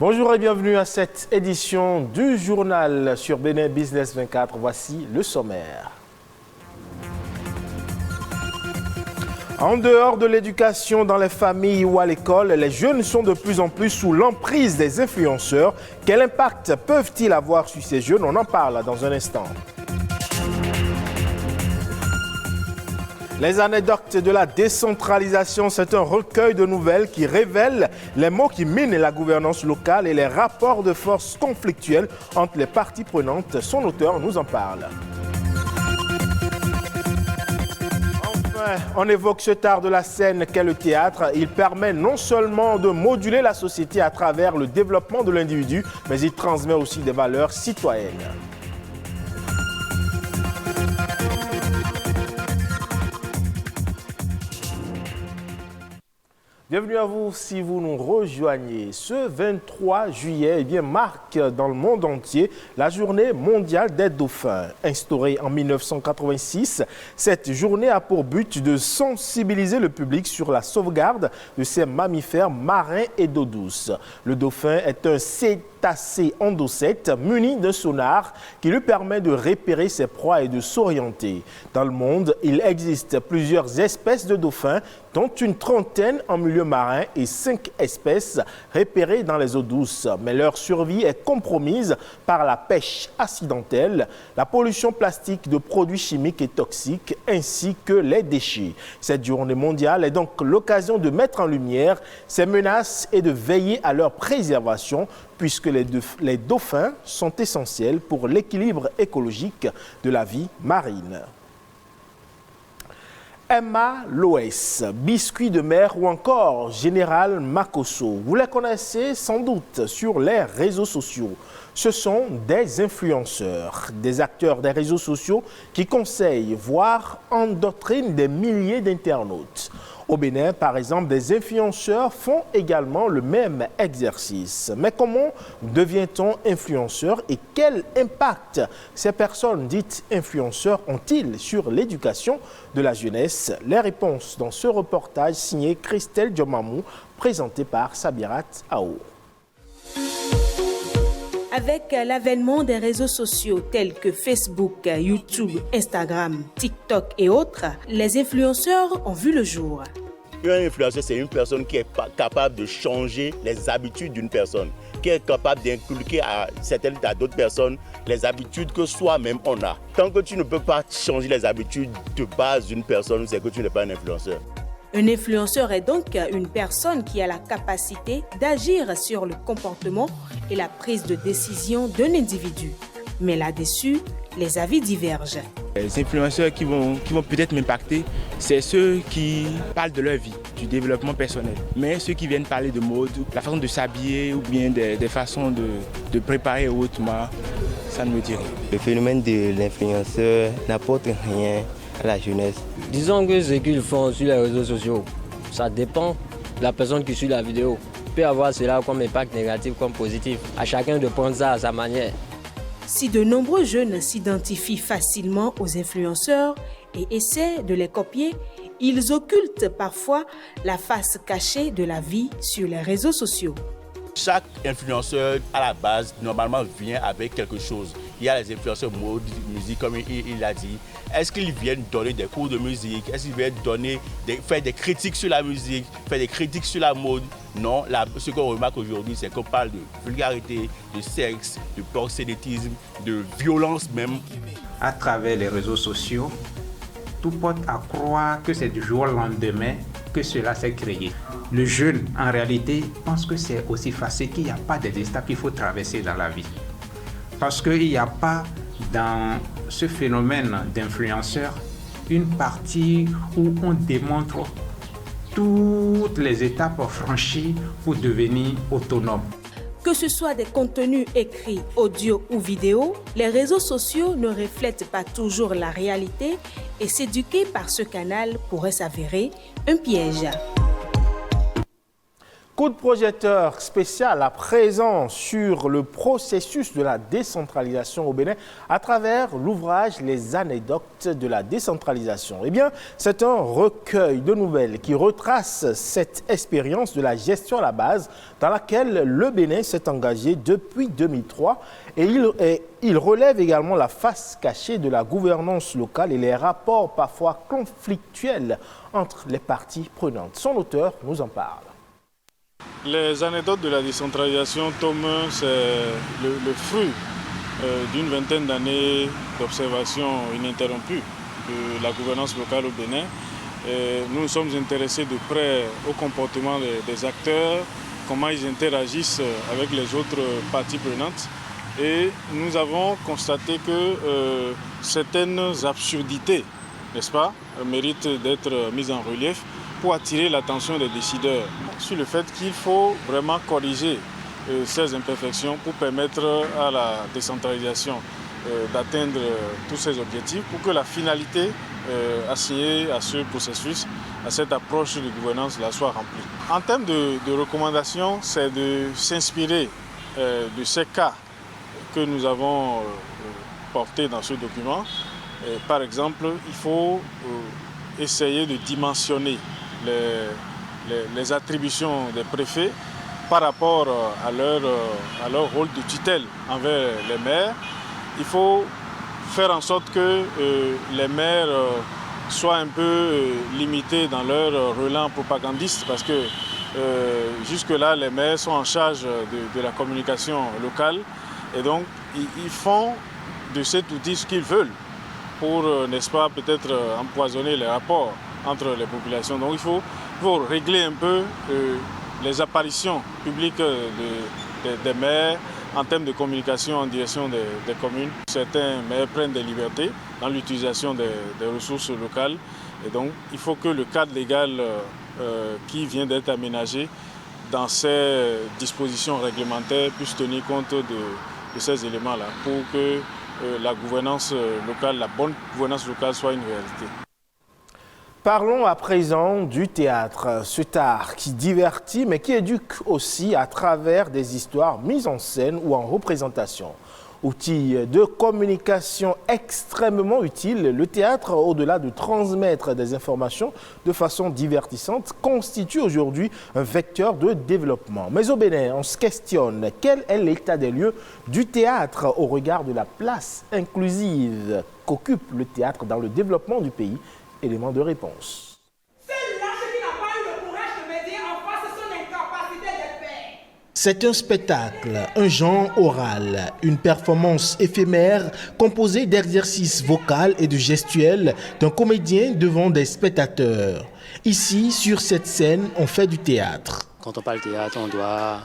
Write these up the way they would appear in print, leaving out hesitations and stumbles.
Bonjour et bienvenue à cette édition du journal sur Bénin Business 24. Voici le sommaire. En dehors de l'éducation dans les familles ou à l'école, les jeunes sont de plus en plus sous l'emprise des influenceurs. Quel impact peuvent-ils avoir sur ces jeunes? On en parle dans un instant. Les anecdotes de la décentralisation, c'est un recueil de nouvelles qui révèle les maux qui minent la gouvernance locale et les rapports de force conflictuels entre les parties prenantes. Son auteur nous en parle. Enfin, on évoque cet art de la scène qu'est le théâtre. Il permet non seulement de moduler la société à travers le développement de l'individu, mais il transmet aussi des valeurs citoyennes. Bienvenue à vous si vous nous rejoignez. Ce 23 juillet marque dans le monde entier la journée mondiale des dauphins. Instaurée en 1986, cette journée a pour but de sensibiliser le public sur la sauvegarde de ces mammifères marins et d'eau douce. Le dauphin est un cétacé endocète muni d'un sonar qui lui permet de repérer ses proies et de s'orienter. Dans le monde, il existe plusieurs espèces de dauphins, dont une trentaine en milieu marin et 5 espèces repérées dans les eaux douces. Mais leur survie est compromise par la pêche accidentelle, la pollution plastique de produits chimiques et toxiques, ainsi que les déchets. Cette journée mondiale est donc l'occasion de mettre en lumière ces menaces et de veiller à leur préservation, puisque les dauphins sont essentiels pour l'équilibre écologique de la vie marine. Emma Loès, Biscuit de mer ou encore Général Makosso. Vous les connaissez sans doute sur les réseaux sociaux. Ce sont des influenceurs, des acteurs des réseaux sociaux qui conseillent, voire endoctrinent des milliers d'internautes. Au Bénin, par exemple, des influenceurs font également le même exercice. Mais comment devient-on influenceur et quel impact ces personnes dites influenceurs ont-ils sur l'éducation de la jeunesse? Les réponses dans ce reportage signé Christelle Diomamou, présenté par Sabirat Ao. Avec l'avènement des réseaux sociaux tels que Facebook, YouTube, Instagram, TikTok et autres, les influenceurs ont vu le jour. Un influenceur, c'est une personne qui est capable de changer les habitudes d'une personne, qui est capable d'inculquer à d'autres personnes les habitudes que soi-même on a. Tant que tu ne peux pas changer les habitudes de base d'une personne, c'est que tu n'es pas un influenceur. Un influenceur est donc une personne qui a la capacité d'agir sur le comportement et la prise de décision d'un individu. Mais là-dessus, les avis divergent. Les influenceurs qui vont peut-être m'impacter, c'est ceux qui parlent de leur vie, du développement personnel. Mais ceux qui viennent parler de mode, la façon de s'habiller ou bien des façons de préparer autrement, ça ne me dit rien. Le phénomène de l'influenceur n'apporte rien à la jeunesse. Disons que ce qu'ils font sur les réseaux sociaux, ça dépend de la personne qui suit la vidéo. Il peut avoir cela comme impact négatif comme positif. À chacun de prendre ça à sa manière. Si de nombreux jeunes s'identifient facilement aux influenceurs et essaient de les copier, ils occultent parfois la face cachée de la vie sur les réseaux sociaux. Chaque influenceur, à la base, normalement vient avec quelque chose. Il y a les influenceurs mode, musique, comme il l'a dit. Est-ce qu'ils viennent donner des cours de musique? Est-ce qu'ils viennent faire des critiques sur la musique, faire des critiques sur la mode? Non, ce qu'on remarque aujourd'hui, c'est qu'on parle de vulgarité, de sexe, de proxénétisme, de violence même. À travers les réseaux sociaux, tout porte à croire que c'est du jour au lendemain que cela s'est créé. Le jeune, en réalité, pense que c'est aussi facile, qu'il n'y a pas des étapes qu'il faut traverser dans la vie. Parce qu'il n'y a pas dans ce phénomène d'influenceur une partie où on démontre toutes les étapes franchies pour devenir autonome. Que ce soit des contenus écrits, audio ou vidéo, les réseaux sociaux ne reflètent pas toujours la réalité et s'éduquer par ce canal pourrait s'avérer un piège. Coup de projecteur spécial à présent sur le processus de la décentralisation au Bénin à travers l'ouvrage Les anecdotes de la décentralisation. Eh bien, c'est un recueil de nouvelles qui retrace cette expérience de la gestion à la base dans laquelle le Bénin s'est engagé depuis 2003 et il relève également la face cachée de la gouvernance locale et les rapports parfois conflictuels entre les parties prenantes. Son auteur nous en parle. Les anecdotes de la décentralisation, tome 1, c'est le fruit d'une vingtaine d'années d'observation ininterrompue de la gouvernance locale au Bénin. Et nous nous sommes intéressés de près au comportement des acteurs, comment ils interagissent avec les autres parties prenantes. Et nous avons constaté que certaines absurdités, n'est-ce pas, méritent d'être mises en relief pour attirer l'attention des décideurs sur le fait qu'il faut vraiment corriger ces imperfections pour permettre à la décentralisation d'atteindre tous ces objectifs, pour que la finalité assignée à ce processus, à cette approche de gouvernance soit remplie. En termes de recommandations, c'est de s'inspirer de ces cas que nous avons portés dans ce document. Par exemple, il faut essayer de dimensionner les attributions des préfets par rapport à leur rôle de tutelle envers les maires. Il faut faire en sorte que les maires soient un peu limités dans leur relent propagandiste parce que jusque-là, les maires sont en charge de la communication locale et donc ils font de cet outil ce qu'ils veulent pour, n'est-ce pas, peut-être empoisonner les rapports entre les populations. Donc il faut régler un peu les apparitions publiques des maires en termes de communication en direction des communes. Certains maires prennent des libertés dans l'utilisation des ressources locales et donc il faut que le cadre légal qui vient d'être aménagé dans ces dispositions réglementaires puisse tenir compte de ces éléments-là pour que la gouvernance locale, la bonne gouvernance locale soit une réalité. Parlons à présent du théâtre, cet art qui divertit mais qui éduque aussi à travers des histoires mises en scène ou en représentation. Outil de communication extrêmement utile, le théâtre, au-delà de transmettre des informations de façon divertissante, constitue aujourd'hui un vecteur de développement. Mais au Bénin, on se questionne, quel est l'état des lieux du théâtre au regard de la place inclusive qu'occupe le théâtre dans le développement du pays? Élément de réponse. C'est un spectacle, un genre oral, une performance éphémère composée d'exercices vocaux et de gestuels d'un comédien devant des spectateurs. Ici, sur cette scène, on fait du théâtre. Quand on parle théâtre, on doit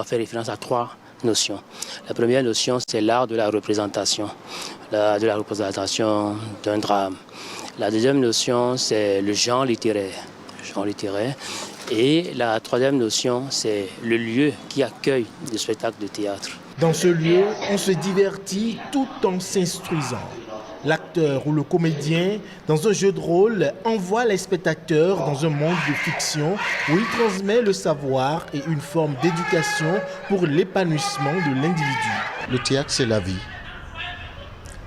faire référence à trois notions. La première notion, c'est l'art de la représentation, de la représentation d'un drame. La deuxième notion, c'est le genre littéraire. Et la troisième notion, c'est le lieu qui accueille le spectacle de théâtre. Dans ce lieu, on se divertit tout en s'instruisant. L'acteur ou le comédien, dans un jeu de rôle, envoie les spectateurs dans un monde de fiction où il transmet le savoir et une forme d'éducation pour l'épanouissement de l'individu. Le théâtre, c'est la vie.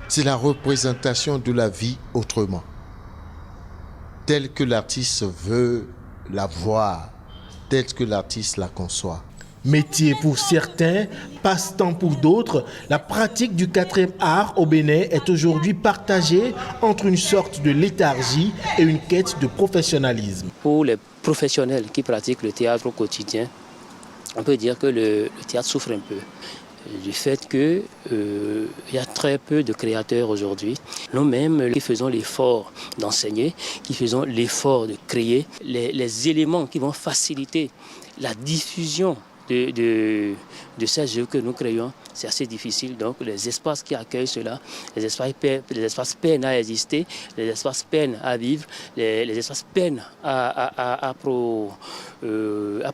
C'est la représentation de la vie autrement, telle que l'artiste veut la voir, telle que l'artiste la conçoit. Métier pour certains, passe-temps pour d'autres, la pratique du 4e art au Bénin est aujourd'hui partagée entre une sorte de léthargie et une quête de professionnalisme. Pour les professionnels qui pratiquent le théâtre au quotidien, on peut dire que le théâtre souffre un peu du fait qu'il y a très peu de créateurs aujourd'hui. Nous-mêmes qui faisons l'effort d'enseigner, qui faisons l'effort de créer les éléments qui vont faciliter la diffusion de ces jeux que nous créons, c'est assez difficile. Donc les espaces qui accueillent cela, les espaces peinent à exister, les espaces peinent à vivre, les espaces peinent à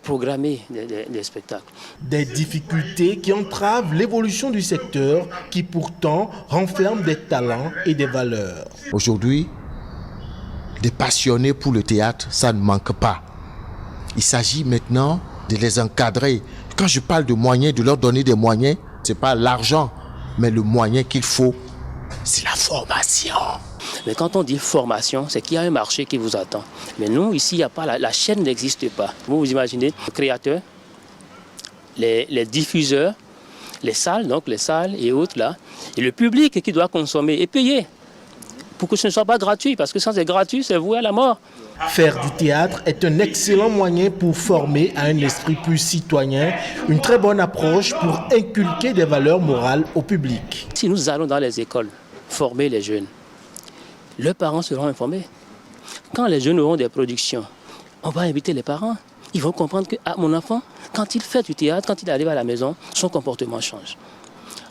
programmer des spectacles. Des difficultés qui entravent l'évolution du secteur qui pourtant renferme des talents et des valeurs. Aujourd'hui, des passionnés pour le théâtre, ça ne manque pas. Il s'agit maintenant de les encadrer. Quand je parle de moyens, de leur donner des moyens, ce n'est pas l'argent, mais le moyen qu'il faut, c'est la formation. Mais quand on dit formation, c'est qu'il y a un marché qui vous attend. Mais nous, ici, il n'y a pas la chaîne n'existe pas. Vous imaginez, les créateurs, les diffuseurs, les salles et autres là, et le public qui doit consommer et payer pour que ce ne soit pas gratuit, parce que sans c'est gratuit, c'est voué à la mort. Faire du théâtre est un excellent moyen pour former à un esprit plus citoyen, une très bonne approche pour inculquer des valeurs morales au public. Si nous allons dans les écoles former les jeunes, leurs parents seront informés. Quand les jeunes auront des productions, on va inviter les parents. Ils vont comprendre que mon enfant, quand il fait du théâtre, quand il arrive à la maison, son comportement change.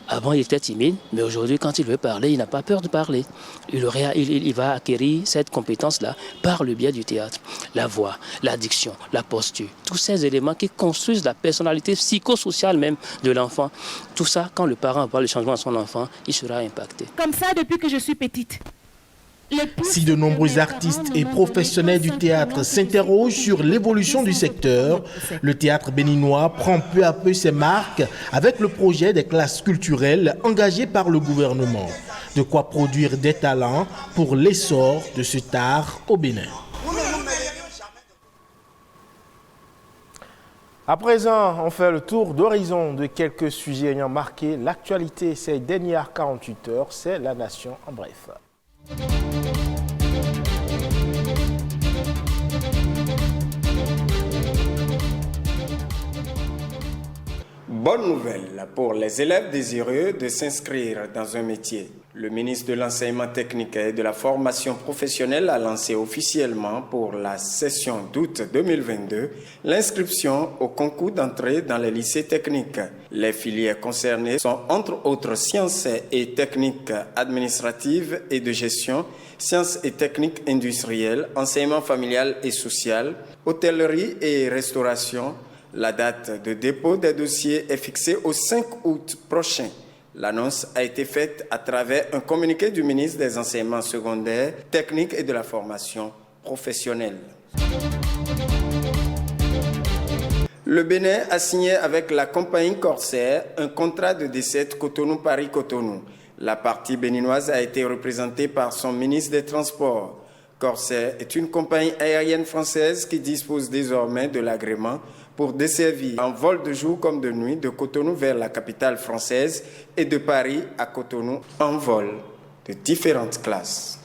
Avant, il était timide, mais aujourd'hui, quand il veut parler, il n'a pas peur de parler. Il va acquérir cette compétence-là par le biais du théâtre. La voix, la diction, la posture, tous ces éléments qui construisent la personnalité psychosociale même de l'enfant. Tout ça, quand le parent voit le changement à son enfant, il sera impacté. Comme ça, depuis que je suis petite. Si de nombreux artistes et professionnels du théâtre s'interrogent sur l'évolution du secteur, le théâtre béninois prend peu à peu ses marques avec le projet des classes culturelles engagées par le gouvernement. De quoi produire des talents pour l'essor de cet art au Bénin. À présent, on fait le tour d'horizon de quelques sujets ayant marqué l'actualité ces dernières 48 heures. C'est la nation en bref. Bonne nouvelle pour les élèves désireux de s'inscrire dans un métier. Le ministre de l'Enseignement technique et de la formation professionnelle a lancé officiellement pour la session d'août 2022 l'inscription au concours d'entrée dans les lycées techniques. Les filières concernées sont entre autres sciences et techniques administratives et de gestion, sciences et techniques industrielles, enseignement familial et social, hôtellerie et restauration. La date de dépôt des dossiers est fixée au 5 août prochain. L'annonce a été faite à travers un communiqué du ministre des Enseignements secondaires, techniques et de la formation professionnelle. Le Bénin a signé avec la compagnie Corsair un contrat de desserte Cotonou-Paris-Cotonou. La partie béninoise a été représentée par son ministre des Transports. Corsair est une compagnie aérienne française qui dispose désormais de l'agrément pour desservir en vol de jour comme de nuit de Cotonou vers la capitale française et de Paris à Cotonou en vol de différentes classes.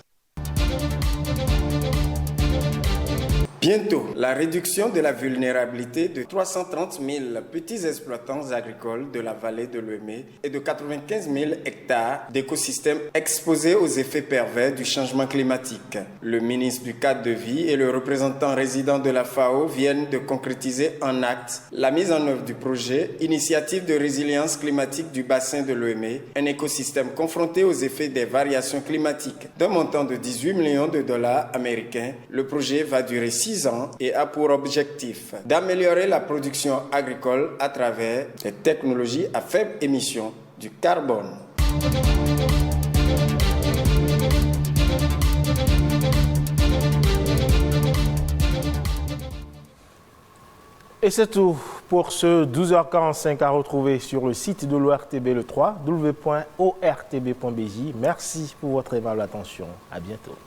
Bientôt, la réduction de la vulnérabilité de 330 000 petits exploitants agricoles de la vallée de l'Ouémé et de 95 000 hectares d'écosystèmes exposés aux effets pervers du changement climatique. Le ministre du Cadre de vie et le représentant résident de la FAO viennent de concrétiser en acte la mise en œuvre du projet Initiative de résilience climatique du bassin de l'Ouémé, un écosystème confronté aux effets des variations climatiques. D'un montant de 18 millions de dollars américains, le projet va durer 6 ans et a pour objectif d'améliorer la production agricole à travers des technologies à faible émission du carbone. Et c'est tout pour ce 12h45 à retrouver sur le site de l'ORTB le 3, www.ortb.bj. Merci pour votre aimable attention. À bientôt.